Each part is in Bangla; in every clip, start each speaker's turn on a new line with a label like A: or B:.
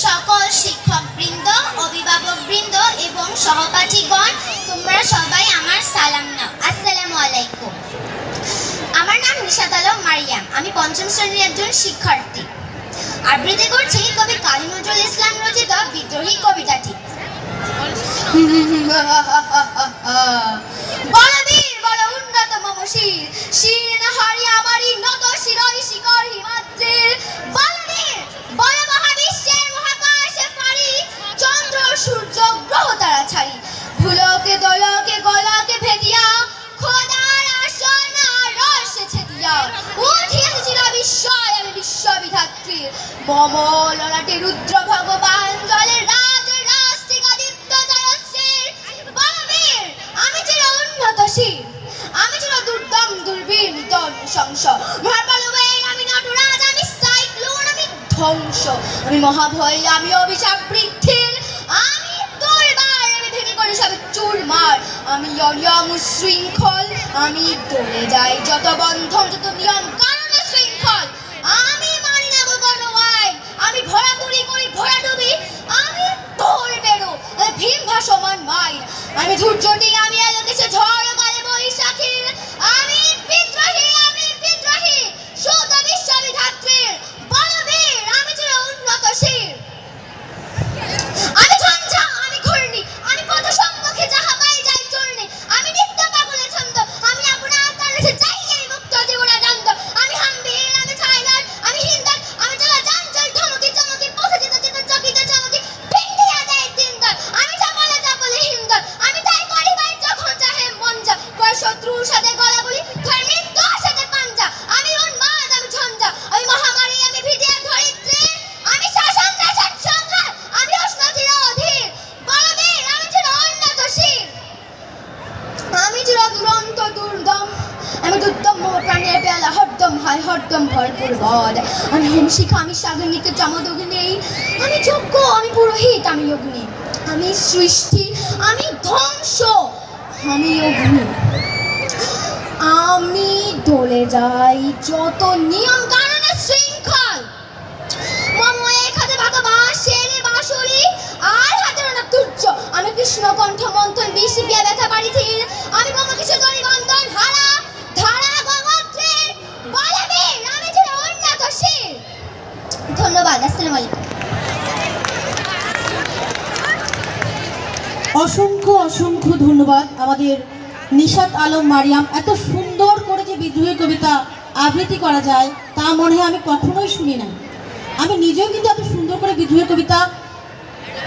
A: সকল শিক্ষকবৃন্দ, অভিভাবকবৃন্দ এবং সহপাঠীগণ, তোমরা সবাই আমার সালাম নাও। আসসালামু আলাইকুম। আমার নাম নিশাত আলম মারিয়াম। আমি পঞ্চম শ্রেণীর একজন শিক্ষার্থী। আবৃত্তি করছি কবি কাজী নজরুল ইসলাম রচিত বিদ্রোহী কবিতাটি। বলবীর বল উন্নত মম শির, শির না হারি আমারই নত শিরই শিকর হিমাদ্রির। বলবীর বল মহাবিশ্বের মহাকাশে ফারি, চন্দ্র সূর্য গ্রহ তারা ছাড়ি। ভুলকে দলকে গলাকে ভেদিয়া, খোদার আসন রসে ছেদিয়া। উঠিয়াছি বিস্ময় আমি বিশ্ববিধাত্রী, মম ললাটে রুদ্র ভগবান জলের রাজ রাষ্ট্রিকা দীপ্ত জয়শ্রীর। বলবীর আমি চির উন্নত শির, আমি চির দুর্দম দুর্বীর নিতন সংস। আমি নটরাজ, আমি সাইক্লোন, আমি ধ্বংস, আমি মহাভয়, আমি অভিশাপ বৃদ্ধির। আমি দুর্বার, আমি ভেঙে করি সবে চুরমার। আমি অনিয়ম শৃঙ্খল, আমি দলে যাই যত বন্ধন যত নিয়ম কারণে শৃঙ্খল। আমি মানি না কোনো আইন, আমি ভরাতুরি করি ভরাডুবি। আমি তোর বেরো ভীম ভাসমান মাইন, আমি ধৈর্যটি, আমি এলোকেশে ঝড় কালে বৈশাখীর। আমি বিদ্রোহী, আমি বিদ্রোহী শুদ্ধ বিশ্ববিধাত্রীর। বলবীর আমি চির উন্নত শির, আমি ঝঞ্ঝা, আমি ঘূর্ণি, আমি পথ সম্মুখে যাহা পাই যাই চূর্ণি। আমি নিত্য পাগলে ছন্দ, আমি আপনার কাছে যাই এই মুক্ত জীবনা জান্ত। আমি হাম্বির, আমি ছাইলার, আমি হিন্দার, আমি চলা চাঞ্চল ধমকি চমকি পথে যেতে যেতে চকিতে চমকি ভিন্ডিয়া দেয় তিনদার। আমি চাপলে চাপলে হিন্দর, আমি তাই করি ভাই যখন চাহে মন যা। কয় শত্রুর সাথে গলাগুলি, কয় মৃত্যুর সাথে পাঞ্জা। আমি উন্মাদ, আমি ঝঞ্ঝা, আমি মহামারী, আমি ভিদিয়া ধরিত্রী। আমি শাসনরা সংহার, আমি উষ্ণ চির অধীর। বলবীর আমি চির উন্নত শির, আমি চির দুরন্ত দুর্দম, আমি দুর্দম প্রাণের পেয়ালা হরদম হয় হরদম ভরপুর বদ। আমি হিমশিখা, আমি সাগনিক চমদগ্নি, আমি যজ্ঞ, আমি পুরোহিত, আমি অগ্নি। আমি সৃষ্টি, আমি ধ্বংস, আমি অগ্নি। আমি দলে যাই যত নিয়ম কারণে শৃঙ্খল। মম এক হাতে বাঁকা বাঁশের বাঁশুরি, আর হাতের ওনা তুচ্ছ। আমি কৃষ্ণ কণ্ঠ মন্থন বিষ বিয়া ব্যথা পারি ধীর। আমি মম কিশোর জনি গন্ধন হারা ধারা গঙ্গোত্রীর। বলবীর আমি চির উন্নত শির। ধন্যবাদ। আসসালামু আলাইকুম।
B: অসংখ্য অসংখ্য ধন্যবাদ আমাদের নিশাত আলম মারিয়াম। এত সুন্দর করে যে বিদ্রোহী কবিতা আবৃত্তি করা যায় তা মনে হয় আমি কখনোই শুনি না। আমি নিজেও কিন্তু এত সুন্দর করে বিদ্রোহী কবিতা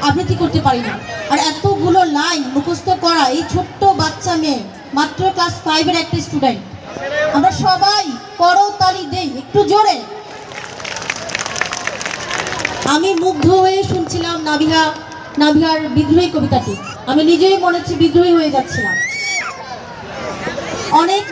B: আবৃত্তি করতে পারি না। আর এতগুলো লাইন মুখস্থ করা এই ছোট্ট বাচ্চা মেয়ে, মাত্র ক্লাস 5-এর একটা স্টুডেন্ট। আমরা সবাই করতালি দেই একটু জোরে। আমি মুগ্ধ হয়ে শুনছিলাম নাভিয়ার বিদ্রোহী কবিতাটি। আমি নিজেই মনে হচ্ছে বিদ্রোহী হয়ে যাচ্ছিলাম। অনেক